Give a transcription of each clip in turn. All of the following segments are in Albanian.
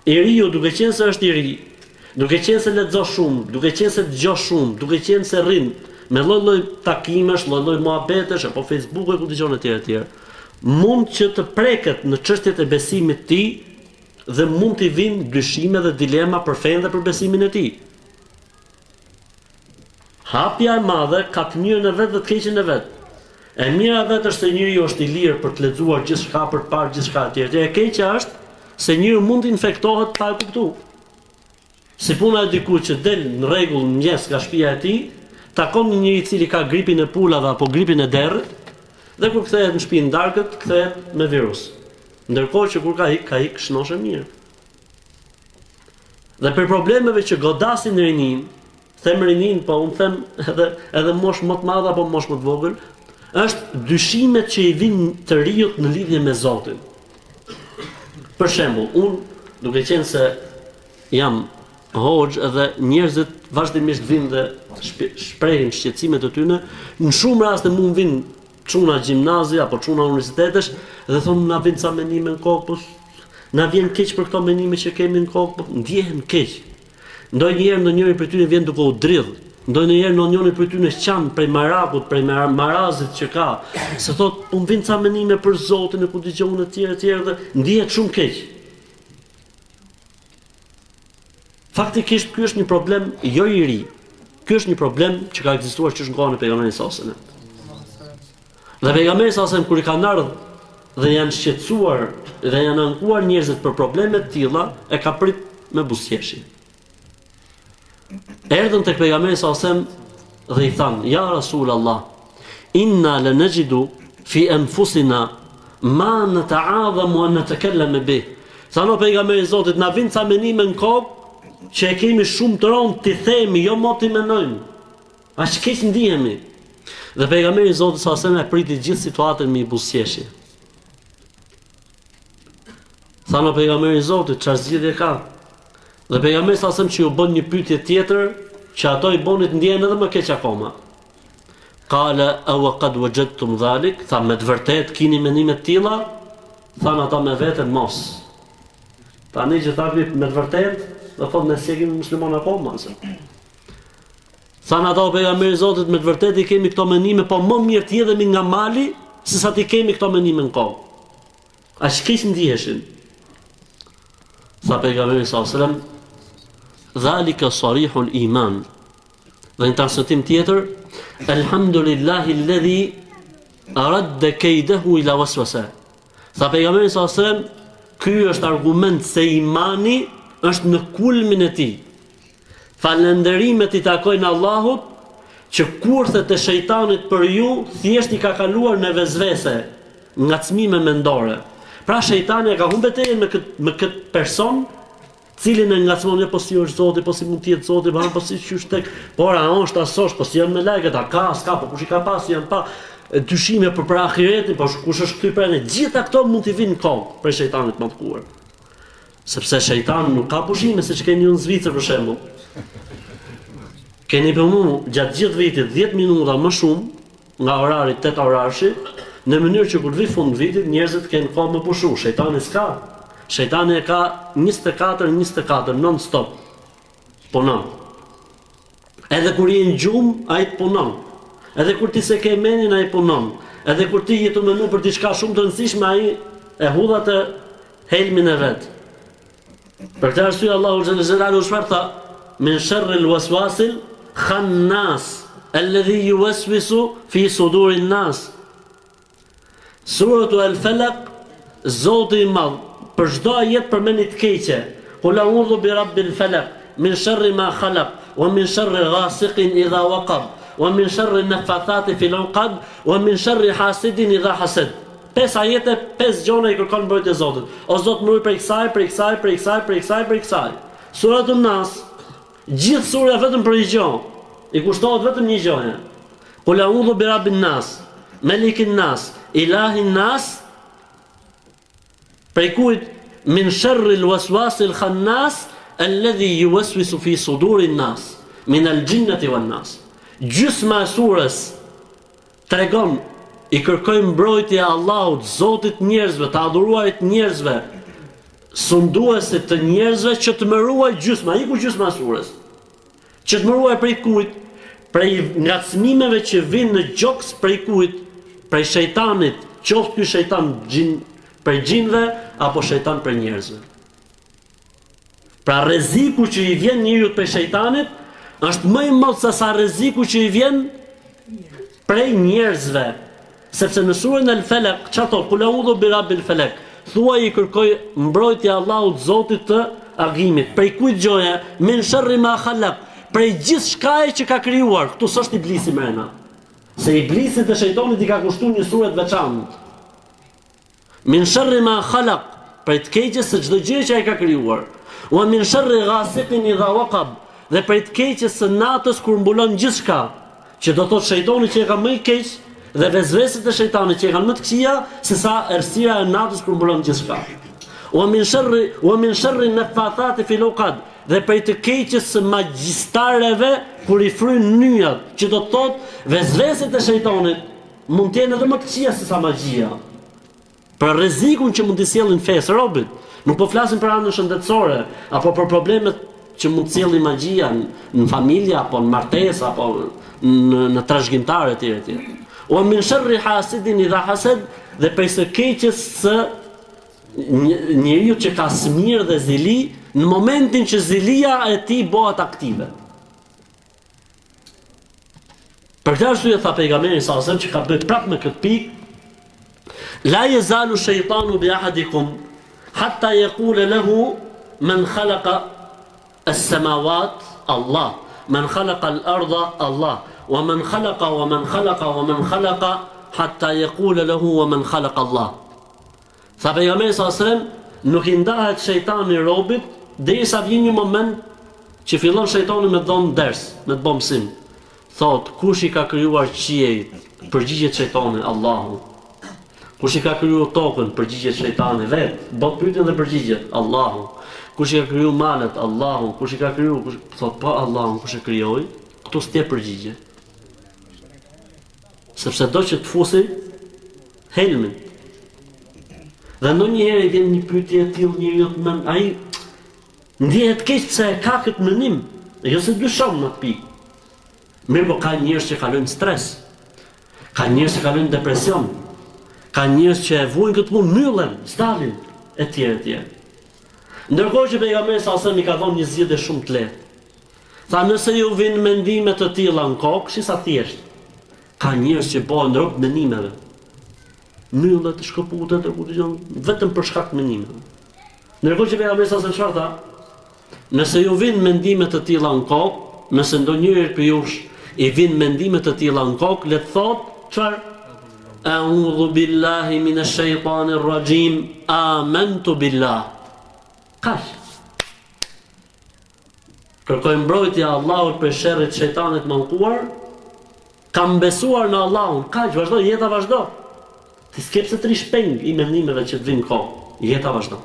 I riu duke qenë se është i ri, duke qenë se lexon shumë, duke qenë se dëgjon shumë, duke qenë se rrin me lloj-lloj takimesh, lloj-lloj muhabetesh apo Facebook e ku dëgjon etj, mund që të preket në çështjet e besimit të tij dhe mund t'i vinë dyshime dhe dilema për fenë dhe për besimin e tij. Hapja e madhe ka të mirën e vet dhe të keqen e vet. E mira vetë është se njeriu është i lirë për të lexuar gjithçka, për të parë gjithçka tjetër. E keqja është se njeriu mund të infektohet pa e kuptuar. Si puna e dikujt që del në rregull mëngjes nga shtëpia e tij, takon një njeri i cili ka gripin e pulave apo gripin e derrit, dhe kur kthehet në shtëpi darkët, kthehet me virus. Ndërkohë që kur ka ik shnoshe mirë. Dhe për problemeve që godasin rinin, them rinin, po unë them edhe mosh më të madhe apo mosh më të vogël, është dyshimet që i vinë të rijut në lidhje me Zotin. Për shembull, unë duke qenë se jam hoxh edhe njerëzit vazhdimisht vinë dhe shprehin shqetësimet e tyre, në shumë raste mund vinë çuna gjimnazi apo çuna universitetesh dhe thonë na vjen ca menime në kokë, po na vjen keq për këto menime që kemi në kokë, po ndjehen keq. Ndonjëherë ndonjëri prej tyre vjen duke u dridh. Ndonjëherë ndonjëri prej tyre shqan prej marakut, prej marazit që ka, se thotë po vjen ca menime për Zotin e ku dëgjon etj dhe ndihet shumë keq. Faktikisht ky është një problem jo i ri. Ky është një problem që ka ekzistuar që në kohën e pejgamberit sallallahu alajhi wasallam. Dhe pejgamberi sallallahu alajhi wasallam kur i kanë ardhur dhe janë shqetësuar dhe janë ankuar njerëzit për probleme të tilla, e ka prit me buzëqeshi. Erdhën tek pejgamberi sallallahu alajhi wasallam dhe i thanë: "Ja Rasulullah, inna lanajidu fi anfusina ma nata'adhamu an natakallamu bih." Thanë pejgamberi i Zotit, na vin ca menime në kokë që e kemi shumë të rëndë t'i themi, jo mo t'i menojmë. Aq keq ndihemi. Dhe pejgamberi i Zotit sallallahu alajhi wasallam e priti gjithë situatën me buzëqeshje. Thanë pejgamberi i Zotit, çfarë zgjidhje ka? Dhe pejgamberi sallallahu alajhi wasallam që u bën një pyetje tjetër, që ato i bonit ndjehen edhe më keq akoma. Qala aw qad wajadtum dhalik, tha me të vërtet keni menime të tilla? Thanë ata me veten mos. Tani që thapi me të vërtet, do thotë ne si kemi musliman akoma. Thanë ata pejgamberi i Zotit, me të vërtet i kemi këto menime, po më mirë të jedhemi nga mali se sa ti kemi këto menime në kohë. Aq keq ndiheshin. Tha pejgamberi sallallahu alajhi wasallam, dhalika sarihul iman. Dhe në transmetim tjetër, alhamdulillahi alladhi radda kaydahu ila waswasa. Tha pejgamberi sallallahu alajhi wasallam, ky është argument se imani është në kulmin e tij. Falënderimet i takojnë Allahut që kurthet e shejtanit për ju thjesht i ka kaluar në vezvese, ngacmime mendore. Pra shejtani e ka humbur betejën me kët person, cilin e ngacmon, po si është Zoti, po si mund të jetë Zoti, po si qysh tek, por a është asosh, po si janë me lajket, a ka, s'ka, po kush i ka pas, janë pa dyshime për ahiretin, po kush është ky pranë. Gjitha këto mund t'i vinë kohë për shejtanit më të kuar. Sepse shejtani nuk ka pushime, siç keni në Zvicër për shembull. Keni për mua gjatë gjithë vitit 10 minuta më shumë nga orari 8 orarshi, në mënyrë që kur vi fund vitit njerëzit kanë kohë më pushu. Shejtani s'ka. Shejtani e ka 24 non stop. Punon. Edhe kur je në gjumë, ai punon. Edhe kur ti se ke menin, ai punon. Edhe kur ti je të menu për diçka shumë të rëndësishme, ai e hudhat e helmin e vet. Për këtë arsye Allahu xhallahu xhelalu shfarta min sharril waswasil khannas alladhi yuwaswisu fi sudurin nas. Suratu al-Falaq, Zoti i Madh, për çdo ajet përmend të keqe. Qul a'udhu bi rabbil falaq, min sharri ma khalaq, wa min sharri ghasiqin idha waqab, wa min sharri an-naffathati fil 'uqad, wa min sharri hasidin idha hasad. 5 ajete, 5 gjona i kërkon mbrojtje Zotit. O Zot, më ruaj prej kësaj. Suratul Nas, gjithë sura vetëm për një gjë. I kushtohet vetëm një gjë. Qul a'udhu bi rabbin nas, malikin nas, ilahin nas. Prej kujt? Min sharril waswasil khannas alladhi yuwaswisu fi sudurin nas, min al-jinnati wan nas. Gjysma e surës tregon i kërkojmë mbrojtje Allahut, Zotit njerëzve, të adhuruarit njerëzve, sunduese të njerëzve që të mëruaj gjysma, iku gjysma e surës. Që të mëruaj prej kujt? Prej ngacmimeve që vinë në gjoks prej kujt? Prej shejtanit, qoftë ky shejtan prej gjinëve apo shejtan prej njerëzve. Pra rreziku që i vjen njeriut prej shejtanit është më i madh se sa rreziku që i vjen prej njerëzve. Sepse në surën Al-Falaq, çfarë thotë? Kul a'udhu bi rabbil falaq. Thuaj i kërkoj mbrojtje Allahut Zotit të agimit. Prej kujt gjoja? Min sharri ma khalaq. Prej gjithçkaje që ka krijuar. Ktu s'është iblisi mrena. Se iblisi dhe shejtanit i ka kushtuar një sure të veçantë. Min sharri ma khalaq. Prej të keqes së çdo gjë që ai ka krijuar. Wa min sharri ghasiqin idha waqab. Dhe prej të keqes së natës kur mbulon gjithçka. Që do thotë shejtani që e ka më i keq dhe vezveset e shejtanit që e kanë më të këqija se sa errësira e natës kur mbulon gjithçka. Wa min sharri nafathati fil uqad. Dhe prej të keqes së magjistareve kur i fryn nyjat, që do të thotë vezveset e shejtanit mund të jenë edhe më të këqija se sa magjia. Për rrezikun që mund të sjellin fesë robit. Nuk po flasim për anën shëndetësore apo për problemet që mund të sjellë magjia në familje apo në martesë apo në trashëgimtare etj etj. Wa min sharri hasidin idha hasad, dhe prej së keqes së njeriu që ka smir dhe zili në momentin që zilia e tij bëhet aktive. Për këtë arsye tha pejgamberi sa asem që ka bërë prapë me këtë pikë, la yazalu shaytanu bi ahadikum hatta yaqula lahu man khalaqa as-samawat Allah, man khalaqa al-ardha Allah, wa man khalaqa wa man khalaqa wa man khalaqa hatta yaqula lahu wa man khalaqa Allah. Tha pejgamberi sa asem, nuk i ndahet shejtani robit derisa vjen një moment që fillon shejtani me të dhënë ders, me të bëmë mësim. Thot, kush i ka krijuar qiejt? Përgjigjet shejtani, Allahu. Kush i ka krijuar tokën? Përgjigjet shejtani vet. Bot pyetjen dhe përgjigjet, Allahu. Kush i ka krijuar malet? Allahu. Kush i ka krijuar? Thot, po Allahu, kush e krijoi? Ktu s'te përgjigje. Sepse do që të fusi helmin. Dhe ndonjëherë i vjen një pyetje e tillë njeriu të mend, ai ndihet keq pse e ka këtë menim, jo se dyshon në atë pikë. Mirë, po ka njerëz që kalojnë stres, ka njerëz që kalojnë depresion, ka njerëz që e vuajnë këtë punë, mbyllen, stalin, etj etj. Ndërkohë që pejgamberi sa i ka dhënë një zgjidhje shumë të lehtë. Tha, nëse ju vijnë mendime të tilla në kokë, si sa thjesht. Ka njerëz që bëhen rob mendimeve. Mbyllet, shkëputet e ku dëgjon, vetëm për shkak të mendimeve. Ndërkohë që pejgamberi sa çfarë tha? Nëse ju vijnë mendime të tilla në kokë, nëse ndonjëri për jush i vijnë mendime të tilla në kokë, le të thotë çfarë? A'udhu billahi minash shaitanir rajim, amantu billah. Kaç? Kërkoj mbrojtje Allahut për sherrit të shejtanit mallkuar, kam besuar në Allahun. Kaç? Vazhdo, jeta vazhdo. Ti s'ke pse të rish peng i mendimeve që të vinë kohë. Jeta vazhdo.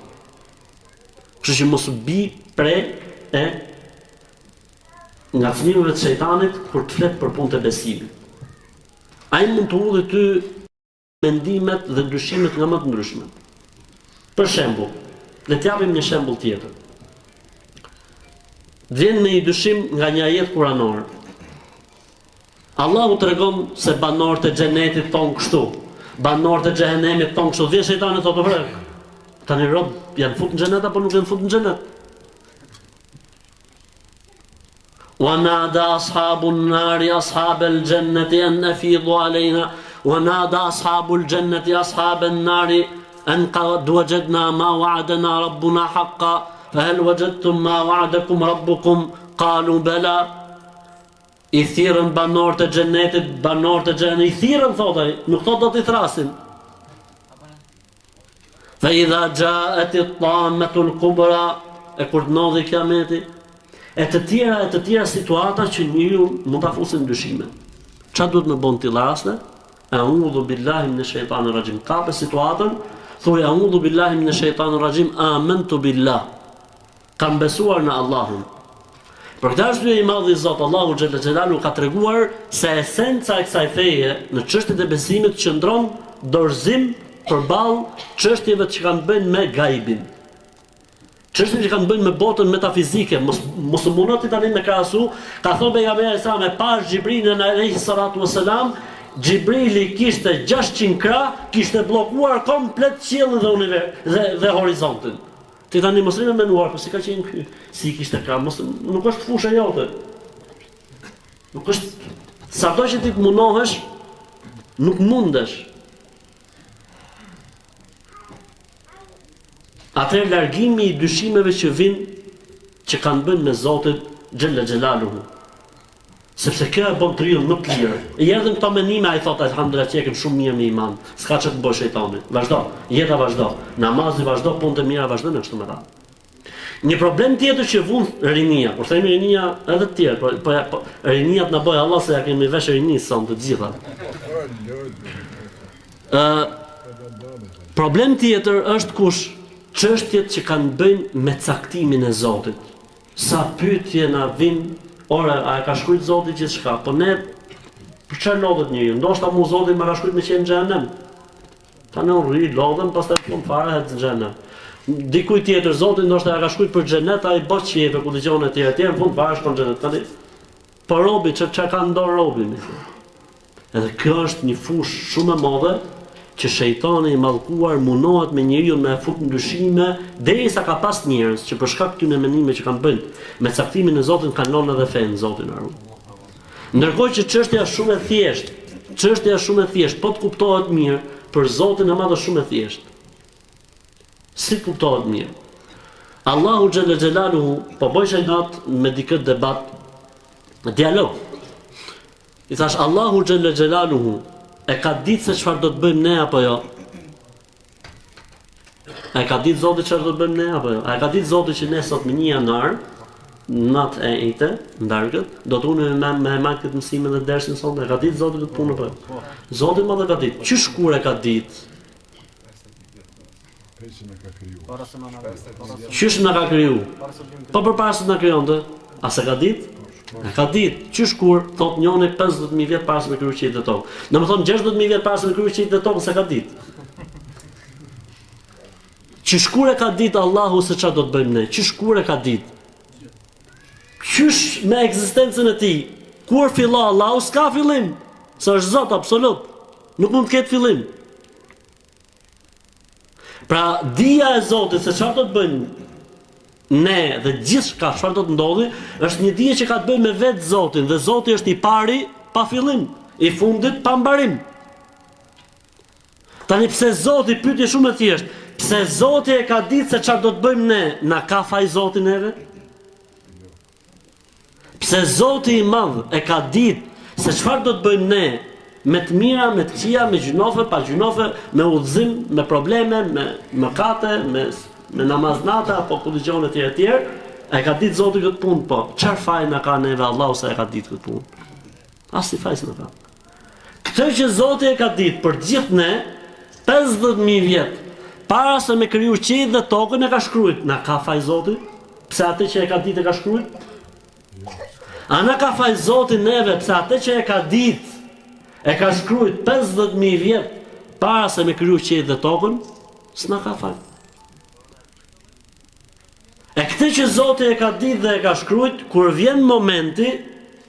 Kështu që mos u bi pre e ngacmimeve të shejtanit kur të flet për punë të besimit. Ai mund të udhë ty mendimet dhe ndryshimet nga më të ndryshme. Për shembull, le të japim një shembull tjetër. Vjen me një dyshim nga një ajet kuranor. Allahu tregon se banorët e xhenetit thon kështu, banorët e xhehenemit thon kështu. Vjen shejtani thotë vërë. Tani rob janë fut në xhenet apo nuk janë fut në xhenet? ونادى أصحاب النار أصحاب الجنة أن أفيضوا علينا ونادى أصحاب الجنة أصحاب النار أن قد وجدنا ما وعدنا ربنا حقا فهل وجدتم ما وعدكم ربكم قالوا بلى I thirrën banorët e xhenetit, banorët e xhenetit I thirrën thotë, nuk thotë do t'i thrasin. Fa idha ja'at at-tammatu al-kubra, e kur të ndodhi kiameti, e të tjera situata që njeriu mund ta fusë ndryshime. Çfarë duhet më bën ti raste? A'udhu billahi minash shaitanir rajim. Ka për situatën, thuaj a'udhu billahi minash shaitanir rajim, amantu billah. Kam besuar në Allahun. Për këtë arsye I madh I Zot Allahu xhalla xhelalu ka treguar se esenca e kësaj feje në çështjet e besimit qëndron dorëzim përballë çështjeve që kanë të bëjnë me gajbin. Çështën që kanë bënë me botën metafizike, mos u mundot tani me krahasu, ka thonë pejgamberi sa me pas Xhibrilin alayhi salatu wassalam, Xhibrili kishte 600 krah, kishte bllokuar komplet qiellin dhe horizontin. Ti tani mos rrimë menuar, po si ka qenë ky? Si kishte krah, nuk është fusha jote. Nuk është sado që ti të mundohesh, nuk mundesh. Atëherë largimi i dyshimeve që vinë që kanë bënë me Zotin Xhella Xhelaluhu. Sepse kjo e bën krijull më të lirë. I erdhën këto mendime, ai thotë alhamdulillah që kem shumë mirë me iman. S'ka ç'të bëj shejtani. Vazhdo, jeta vazhdo. Namazi vazhdo, punë të mira vazhdo në kështu me radhë. Një problem tjetër që vun rinia, kur themi rinia edhe të tjerë, po riniat na bëj Allah se ja kemi vesh rini son të gjitha. Problem tjetër është kush çështjet që kanë bëjnë me caktimin e Zotit. Sa pyetje na vijnë, ora a ka shkruajt Zoti gjithçka, po ne për çfarë lodhet njeriu? Ndoshta mu Zoti më ka shkruajt me qenë në xhenem. Tanë rri lodhen, pastaj pun fare në xhenem. Dikujt tjetër Zoti ndoshta ja ka shkruajt për xhenet, ai bot qefe ku dëgjon etj etj, në fund fare shkon në xhenet. Tani po robi ç'a ka ndor robi më thënë. Edhe kjo është një fushë shumë e madhe që shejtani i mallkuar munohet me njeriu me fut ndryshime derisa ka pas njerëz që për shkak të këtyre mendimeve që kanë bënë me caktimin e Zotit kanë lënë edhe fen Zotin arru. Ndërkohë që çështja është shumë e thjeshtë, po të kuptohet mirë, për Zotin e madh është shumë e thjeshtë. Si kuptohet mirë? Allahu Xhella Xhelaluhu po bëj natë me dikë debat, dialog. I thash Allahu Xhella Xhelaluhu e ka ditë se çfarë do të bëjmë ne apo jo? A ka ditë Zoti çfarë do të bëjmë ne apo jo? A ka ditë Zoti që ne sot me 1 janar, natë e ejte, ndarkët, do të unë me marrë këtë mësime dhe dersin sonte. A ka ditë Zoti këtë punë apo jo? Zoti më dhe ka ditë. Qysh kur e ka ditë? Qysh na ka kriju? Po përpara se na krijonte, a se ka ditë? E ka ditë, qysh kur, thot njoni 50.000 vjet para se me kriju qiellin e tokën. Domethënë 60.000 vjet para se me kriju qiellin e tokën se ka ditë. Qysh kur e ka ditë Allahu se çfarë do të bëjmë ne? Qysh kur e ka ditë? Qysh me ekzistencën e tij? Kur filloi Allahu s'ka fillim. Sa është Zot absolut. Nuk mund të ketë fillim. Pra dija e Zotit se çfarë do të bëjmë ne dhe gjithçka çfarë do të ndodhi, është një dije që ka të bëjë me vetë Zotin dhe Zoti është i pari pa fillim, i fundit pa mbarim. Tani pse Zoti pyetje shumë e thjeshtë, pse Zoti e ka ditë se çfarë do të bëjmë ne, na ka faj Zoti neve? Pse Zoti i madh e ka ditë se çfarë do të bëjmë ne, me të mira, me të këqija, me gjunofe, pa gjunofe, me udhëzim, me probleme, me mëkate, me namaznata apo ku dëgjon etj etj, e ka ditë Zoti këtë punë, po çfarë faj na ka neve Allahu se e ka ditë këtë punë? As i faj s'na ka. Këtë që Zoti e ka ditë për gjithë ne 50.000 vjet para se me kriju qiellin dhe tokën e ka shkruajt, na ka faj Zoti? Pse atë që e ka ditë e ka shkruajt? A na ka faj Zoti neve pse atë që e ka ditë e ka shkruajt 50.000 vjet para se me kriju qiellin dhe tokën? S'na ka faj. E këtë që Zoti e ka ditë dhe e ka shkruajt, kur vjen momenti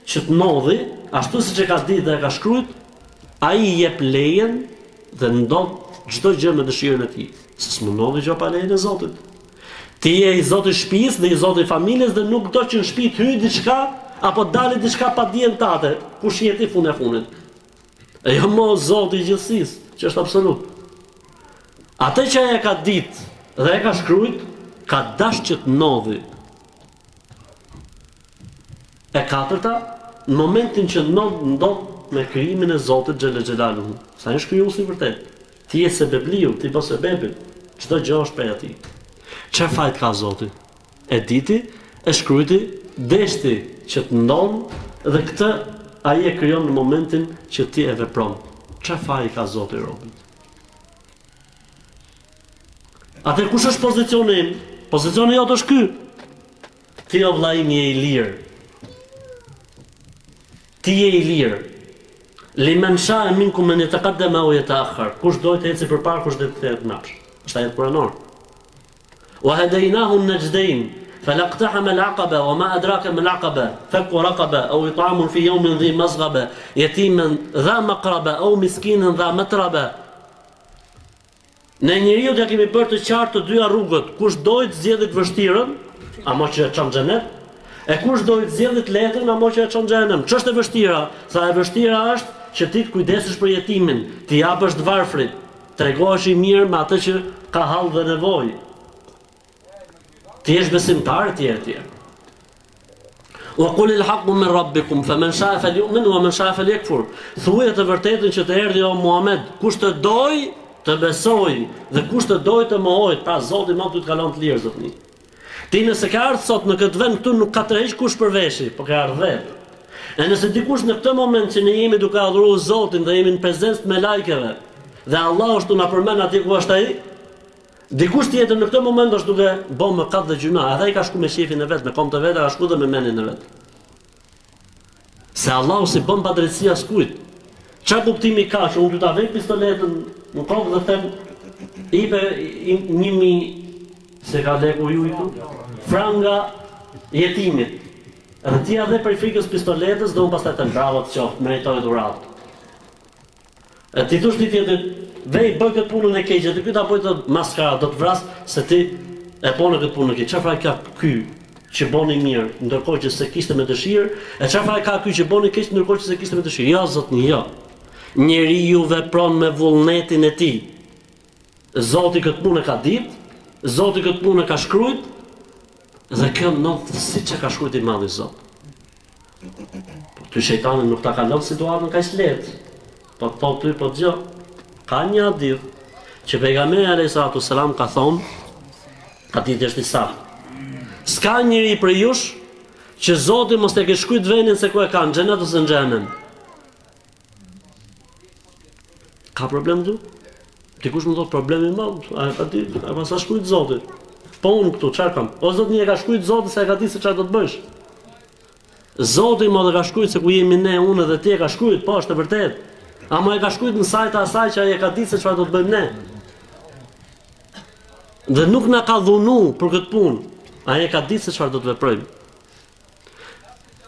që të ndodhi, ashtu siç e ka ditë dhe e ka shkruajt, ai i jep lejen dhe ndodh çdo gjë me dëshirën e tij. Se s'mundodhi gjë pa lejen e Zotit. Ti je i Zotit shtëpisë dhe i Zotit familjes dhe nuk do që në shtëpi të hyjë diçka apo dalë diçka pa dijen tate. Kush je ti fund e fundit? E jo mo Zoti i gjithësisë, që është absolut. Atë që ai e ka ditë dhe e ka shkruajt, ka dash që të ndodhi. E katërta, në momentin që ndodh me krijimin e Zotit Xhella Xhelaluhu, sa është krijuesi i vërtet. Ti je sebebliu, ti po sebebi. Çdo gjë është prej atij. Çfarë fajt ka Zoti? E diti, e shkruajti, deshti që të ndodh dhe këtë ai e krijon në momentin që ti e vepron. Çfarë faj ka Zoti robit? Atë kush është pozicioni im? Pozicioni jot është ky. Ti o vllai im je i lirë. Ti je i lirë. Liman sha'a minkum an yataqaddama aw yata'akhkhar. Kush do të ecë përpara, kush do të kthehet nash. Është ajet kuranor. وهديناه النجدين فلا اقتحم العقبة وما أدراك ما العقبة فك رقبة أو إطعام في يوم ذي مسغبة يتيما ذا مقربة أو مسكينا ذا متربة. Në njeriu ja kemi bërë të qartë të dyja rrugët. Kush dojë të zgjedhë të vështirën, amo që e çon xhenet, e kush dojë të zgjedhë të lehtën, amo që e çon xhenem. Ç'është e vështira? Sa e vështira është që ti të kujdesesh për jetimin, ti japësh të varfrit, tregohesh i mirë me atë që ka hall dhe nevojë. Ti jesh besimtar etj. Wa qul al-haqqu min rabbikum faman sha'a falyu'min wa man sha'a falyakfur. Thuaj të vërtetën që të erdhi o Muhammed, kush të dojë të besoj dhe kush të dojë të mohoj, ta Zoti më ty të kalon të lirë zotni. Ti nëse ka ardhur sot në këtë vend këtu nuk ka tërheq kush përveshi, po ka ardhur vetë. E nëse dikush në këtë moment që ne jemi duke adhuruar Zotin dhe jemi në prezencë me lajkeve dhe Allah është tu na përmend atje ku është ai, dikush tjetër në këtë moment është duke bën mëkat dhe gjuna, edhe ai ka shku me shefin e vet, me komtë vet, ka shku dhe me menin e vet. Se Allahu si bën padrejtësi askujt. Çfarë kuptimi ka që unë ty ta vej pistoletën në kokë dhe them ipe 1000 se ka leku ju i tu franga jetimit. Edhe ti edhe për frikës pistoletës dhe unë pastaj të bravo të qoftë, meritoj dhuratë. E ti thush ti tjetër, vej bëj këtë punën e keqe, ti pyeta bëj të maskara, do të vras se ti e po në këtë punën e keqe. Çfarë ka ky që boni mirë, ndërkohë që se kishte me dëshirë, e çfarë ka ky që boni keq ndërkohë që se kishte me dëshirë? Jo, zotni, jo. Njeriu vepron me vullnetin e tij. Zoti këtë punë ka ditë, Zoti këtë punë ka shkruajt, dhe kjo ndodh siç e ka shkruajt i madhi Zot. Po ty shejtani nuk ta ka lënë situatën kaq lehtë. Po ty po dëgjoj. Ka një hadith që pejgamberi alayhis salam ka thonë, hadithi është i saktë. S'ka njeri për jush që Zoti mos e ke shkruajt vendin se ku e ka, në xhenet ose në xhenem. Ka problem du? Dikush më thot problemi i madh, a pas sa shkruajt Zoti. Po unë këtu çfarë kam? O Zoti e ka shkruajt Zoti se e ka ditë se çfarë do të bësh. Zoti më ka shkruajt se ku jemi ne, unë dhe ti e ka shkruajt, po është e vërtetë. Ama e ka shkruajt në sajtë asaj që ai e ka ditë se çfarë do të bëjmë ne. Dhe nuk na ka dhunu për këtë punë. Ai e ka ditë se çfarë do të veprojmë.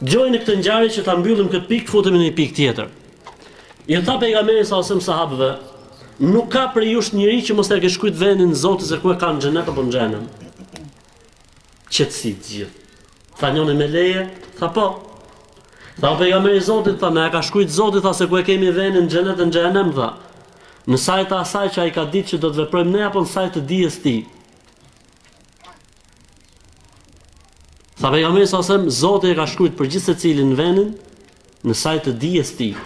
Dgjojnë këtë ngjarje që ta mbyllim këtë pikë, futemi në një pikë tjetër. I tha pejgamberi sa osëm sahabëve, nuk ka për jush njëri që mos e ke shkruajt vendin Zotit se ku e ka në xhenet apo në xhenem. Qetësi të gjithë. Tha njëri me leje, tha po. Tha pejgamberi Zotit, tha na e ka shkruajt Zoti, tha se ku e kemi vendin në xhenet e në xhenem, tha. Në sajt e asaj që ai ka ditë që do të veprojmë ne apo në sajt të dijes tij. Tha pejgamberi sa osëm, Zoti e ka shkruajt për gjithë secilin vendin në sajt të dijes tij.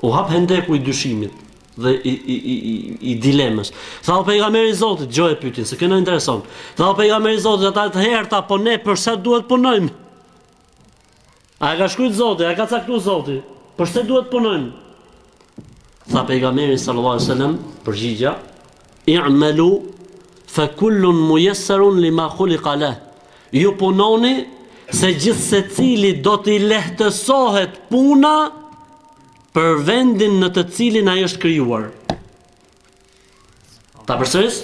U hap hendeku i dyshimit dhe i dilemës. Tha pejgamberi i Zotit, dëgjoj pyetjen se kjo na intereson. Tha pejgamberi i Zotit, ata të herta po ne përse duhet punojmë? A ka shkruajt Zoti, a ka caktuar Zoti? Përse duhet punojmë? Tha pejgamberi sallallahu alaihi wasallam, përgjigja, i'malu fa kullun muyassarun lima khuliqa lah. Ju punoni se gjithë secili do t'i lehtësohet puna për vendin në të cilin ai është krijuar. Ta përsëris?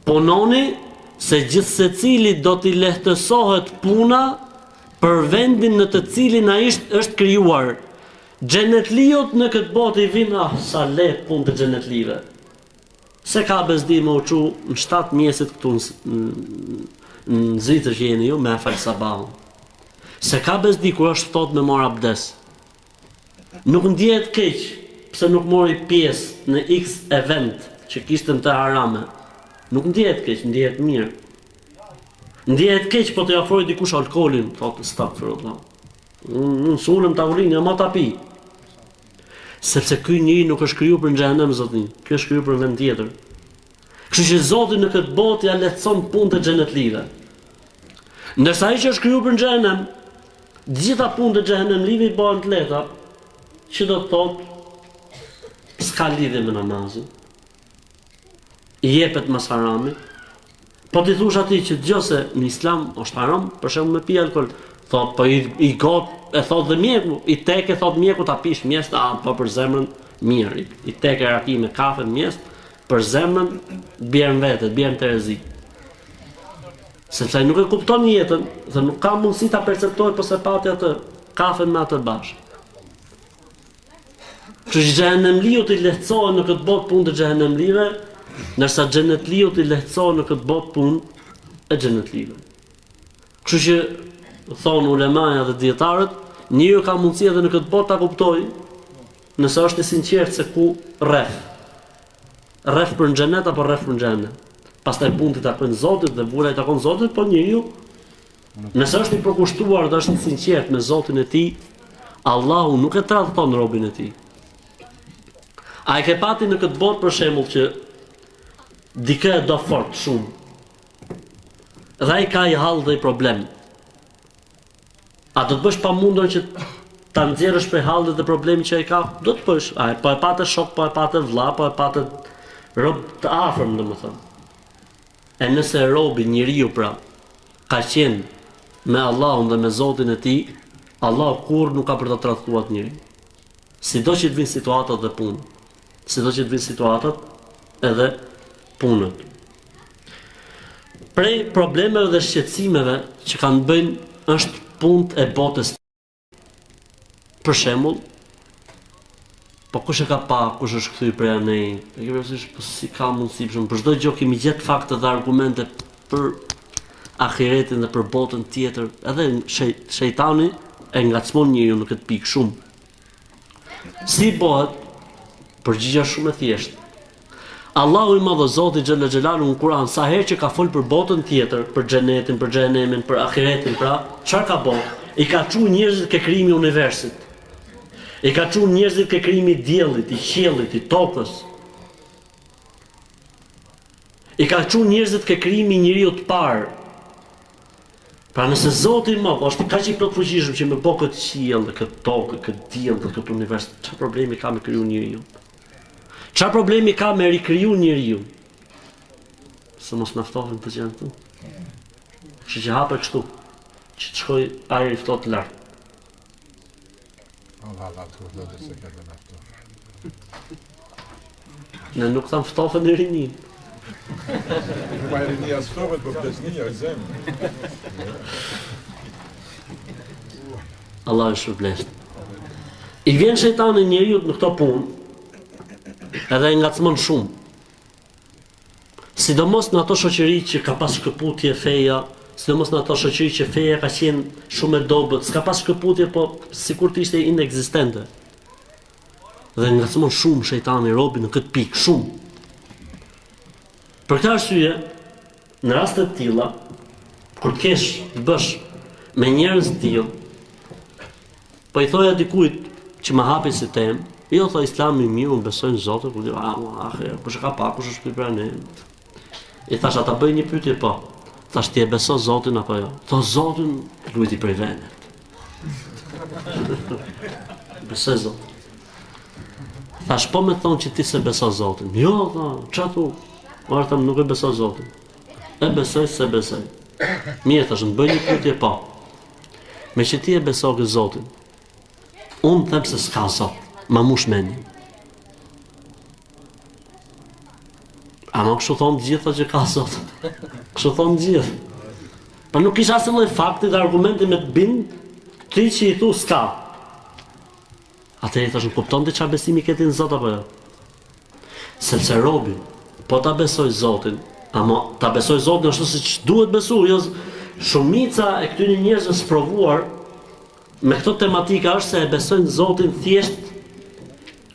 Punoni se gjithë secili do t'i lehtësohet puna për vendin në të cilin ai është krijuar. Xhenetliut në këtë botë i vinë sa lehtë punë të xhenetlive. Se ka bezdi më uçu në 7 mjesit këtu në Zvicër që jeni ju me fal sabahun. Se ka bezdi kur është ftohtë me marr abdes. Nuk ndihet keq pse nuk mori pjesë në X event që kishte të harame. Nuk ndihet keq, ndihet mirë. Ndihet keq po të ofroj dikush alkoolin, thotë astaghfirullah. Unë sulëm tavolinë, ama ta pi. Sepse ky njeri nuk është krijuar për xhenem zotni. Ky është krijuar për vend tjetër. Kështu që Zoti në këtë botë ja lehtëson punët e xhenetlive. Ndërsa ai që është krijuar për xhenem, gjitha punët e xhenemlive i bëhen të lehta. Që do të thotë s'ka lidhje me namazin. I jepet mas haramit. Po ti thush atij që dëgjose në Islam është haram, për shembull me pi alkool, thot po i got e thot dhe mjeku, i tek e thot mjeku ta pish mjes, po për zemrën mirë. I tek e raki me kafe mjes, për zemrën, bjerë në vete, bjerë në terezi. Sepse nuk e kupton jetën, dhe nuk ka mundësi ta perceptoj përse pati atë kafen me atë bashkë. Që xhehenemliu t'i lehtësohet në këtë botë punë të xhehenemlive, ndërsa xhenetliu t'i lehtësohet në këtë botë punë e xhenetlive. Kështu që thonë ulemaja dhe dietarët, njeriu ka mundësi edhe në këtë botë ta kuptojë, nëse është i sinqert se ku rreth. Rreth për në xhenet apo rreth për në xhenem. Pastaj punë t'i takojnë Zotit dhe vura i takon Zotit, po njeriu nëse është i përkushtuar dhe është i sinqert me Zotin e tij, Allahu nuk e tradhton robën e tij. A e ke pati në këtë botë për shembull që dikë e do fort shumë. Dhe ai ka i hall dhe i problem. A do të bësh pamundur që ta nxjerrësh prej hallit dhe problemit që ai ka? Do të bësh. A po e patë shok, po e patë vëlla, po e patë rob të afërm, domethënë. E nëse robi njeriu pra ka qenë me Allahun dhe me Zotin e tij, Allah kur nuk ka për të tradhtuar njeriu. Sido që të vinë situatat dhe punë. Sido që të vinë situatat edhe punët. Prej problemeve dhe shqetësimeve që kanë bëjnë është punët e botës. Për shembull, po kush e ka pa, kush është kthyr prej anej, e ke parasysh po si ka mundësi për çdo gjë kemi gjetë fakte dhe argumente për ahiretin dhe për botën tjetër, edhe shejtani e ngacmon njeriu në këtë pikë shumë. Si bëhet? Përgjigja shumë e thjeshtë. Allahu i Madh Zoti xhalla xhelalu në Kur'an sa herë që ka fol për botën tjetër, për xhenetin, për xhenemin, për ahiretin, pra, çfarë ka bërë? I ka çuar njerëzit ke krijimi i universit. I ka çuar njerëzit ke krijimi i diellit, i qiellit, i tokës. I ka çuar njerëzit ke krijimi i njeriu të parë. Pra nëse Zoti i Madh është kaq i plot fuqishëm që më bë këtë qiell, këtë tokë, këtë diell, këtë univers, çfarë problemi ka me kriju njeriu? Çfarë problemi ka me rikriju njeriu? Se mos naftohen të gjendë tu. Që hape kështu, që të shkoj ajri ftohtë lart. Allah, të vëllë se ka të naftohen. Ne nuk thamë ftohen në rinin. Ma e rinia s'ftohet, po plesnia e zemë. Allah është shpërbleft. I vjen shejtani njeriu në këto punë, edhe e ngacmon shumë. Sidomos në ato shoqëri që ka pas shkëputje feja, sidomos në ato shoqëri që feja ka qenë shumë e dobët, s'ka pas shkëputje, po sikur të ishte inekzistente. Dhe ngacmon shumë shejtani robin në këtë pikë, shumë. Për këtë arsye, në raste të tilla, kur të kesh të bësh me njerëz të tillë, po i thoja dikujt që më hapi si temë, jo tha Islami mirë, unë besoj në Zotin, kur di, kush e ka pa, kush është ky pra ne. I thash ata bëj një pyetje po. Thash ti e beson Zotin apo jo? Tha Zotin, lueti prej vendet. Besoj Zotin. Thash po më thon që ti se beson Zotin. Jo, tha, çfarë thu? Marta nuk e beson Zotin. E besoj se besoj. Mirë thash, më bëj një pyetje po. Me që ti e beson Zotin, unë them se s'ka Zot. Ma mush meni. Ama kështu thonë gjitha që ka Zot. Kështu thonë gjithë. Pa nuk kisha asë lloj fakti dhe argumenti me të bind, ti që i thu s'ka. Atëherë thash, kupton ti çfarë besimi ke në Zot apo jo? Sepse robi, po ta besoj Zotin, ama ta besoj Zotin ashtu siç duhet besu, jo shumica e këtyre njerëzve sprovuar me këto tematika është se e besojnë Zotin thjesht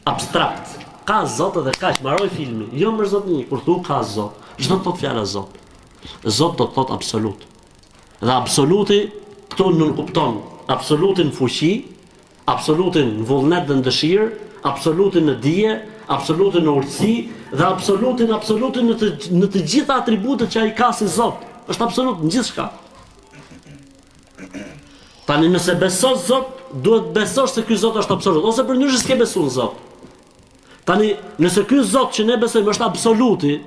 abstrakt. Ka Zot edhe kaq, mbaroi filmi. Jo më Zotni, kur thu ka Zot, çdo të thot fjala Zot. Zot do të thot absolut. Dhe absoluti këtu nuk kupton absolutin fuqi, absolutin në vullnet dhe në dëshirë, absolutin në dije, absolutin në urtësi dhe absolutin në të gjitha atributet që ai ka si Zot. Është absolut në gjithçka. Tani nëse beson Zot, duhet besosh se ky Zot është absolut, ose përndryshe s'ke besuar në Zot. Tani nëse ky Zot që ne besojmë është absoluti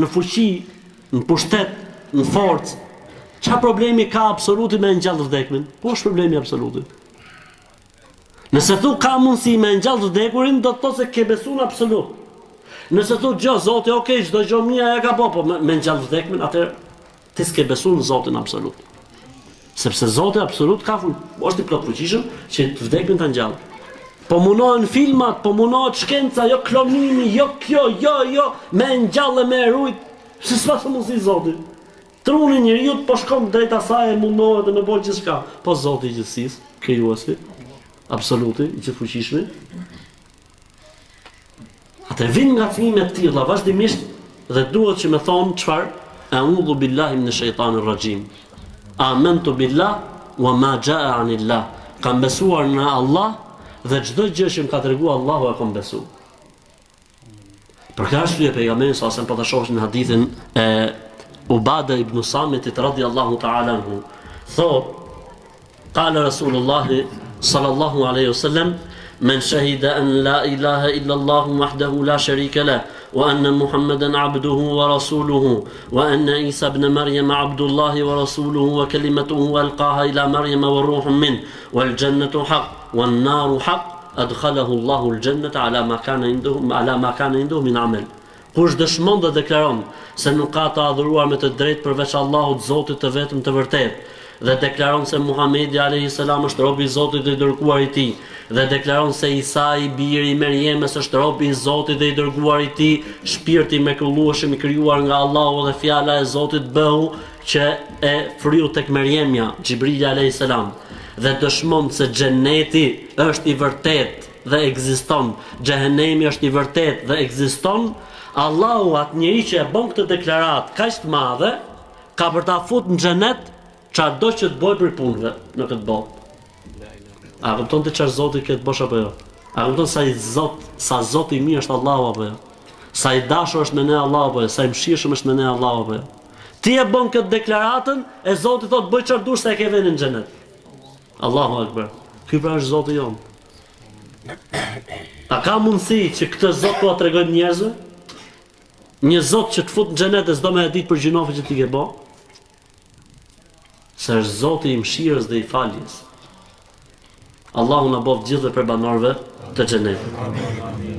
në fuqi, në pushtet, në forcë, çfarë problemi ka absoluti me ngjallë vdekmin? Ku është problemi absoluti? Nëse thu ka mundësi me ngjallë vdekurin, do të thotë se ke besuar në absolut. Nëse thotë gjë Zoti, okay, çdo gjë mia ja ka po me ngjall vdekjen, atëherë ti s'ke besuar në Zotin absolut. Sepse Zoti absolut është i plotfuqishëm që të vdekjen ta ngjall. Po munohen filmat, po munohet shkenca, jo klonimi, jo kjo, jo, me ngjallë me rujt. Se s'ka mundsi Zoti. Truni njeriu po shkon drejt asaj e mundohet të më bëjë gjithçka. Po Zoti i gjithësisë, krijuesi, absoluti, i gjithfuqishmi. Atë vin ngacmime të tilla vazhdimisht dhe duhet që më thon çfarë? A'udhu billahi minash shaitanir rajim. Amantu billah wa ma jaa anillah. Kam besuar në Allah dhe çdo gjë që më ka treguar Allahu e kam besuar. Për këtë arsye pejgamberi sa po ta shohësh në hadithin e Ubada ibn Samitit radhiyallahu ta'ala anhu, thot, qala Rasulullah sallallahu alaihi wasallam, من شهد أن لا إله إلا الله وحده لا شريك له وأن محمدا عبده ورسوله وأن عيسى ابن مريم عبد الله ورسوله وكلمته ألقاها إلى مريم وروح منه والجنة حق والنار حق أدخله الله الجنة على ما كان عنده من عمل. Kush dëshmon dhe deklaron se nuk ka të adhuruar me të drejtë përveç Allahut, Zotit të vetëm të vërtetë, dhe deklaron se Muhamedi alayhis salam është robi i Zotit dhe i dërguar i tij, dhe deklaron se Isa i biri i Merjemës është robi i Zotit dhe i dërguar i tij, shpirti i mrekullueshëm i krijuar nga Allahu dhe fjala e Zotit bëhu që e fryu tek Merjemja, Xhibrili alayhis salam, dhe dëshmon se xheneti është i vërtetë dhe ekziston, xhehenemi është i vërtetë dhe ekziston, Allahu atë njeri që e bën këtë deklarat kaq të madhe, ka për ta futur në xhenet çfarëdo që të bëj për punëve në këtë botë. A kupton ti çfarë Zoti këtë bosh apo jo? A kupton sa Zoti i mirë është Allahu apo jo? Sa i dashur është me ne Allahu apo jo? Sa i mëshirshëm është me ne Allahu apo jo? Ti e bën këtë deklaratën e Zoti thotë bëj çfarë dush se e ke vendin në xhenet. Allahu akbar. Ky pra është Zoti jon. A ka mundësi që këtë Zot po ta tregojnë njerëzve? Një Zot që të fut në xhenet e s'do më e ditë për gjinofe që ti ke bë? Se është Zoti i mëshirës dhe i faljes. Allahu na bëf gjithë dhe për banorëve të xhenetit.